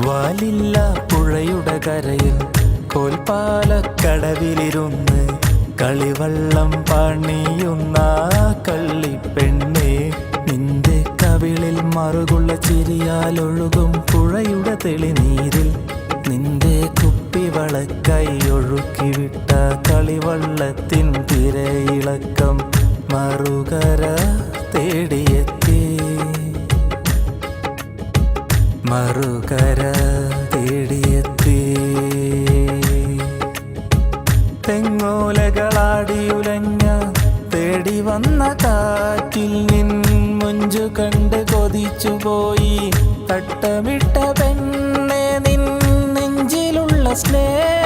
വാലില്ല പുഴയുടെ കരയിൽ കോൽപ്പാലക്കടവിലിരുന്ന് കളിവള്ളം പണിയുന്ന കള്ളിപ്പെണ്ണേ, നിന്റെ കവിളിൽ മറുകുള്ള ചിരിയാലൊഴുകും പുഴയുടെ തെളിനീരിൽ നിന്റെ കുപ്പിവളക്കായി ഒഴുക്കിവിട്ട കളിവള്ളത്തിൻ തിരയിളക്കം മറുകര തേടിയെത്തി, മറുകര തേടിയെത്തി. തെങ്ങോലകളാടിയുലഞ്ഞ തേടി വന്ന കാറ്റിൽ നിൻ മുഞ്ചു കണ്ട് കൊതിച്ചുപോയി തട്ടമിട്ട പെണ്ണെ, നിൻ നെഞ്ചിലുള്ള സ്നേഹം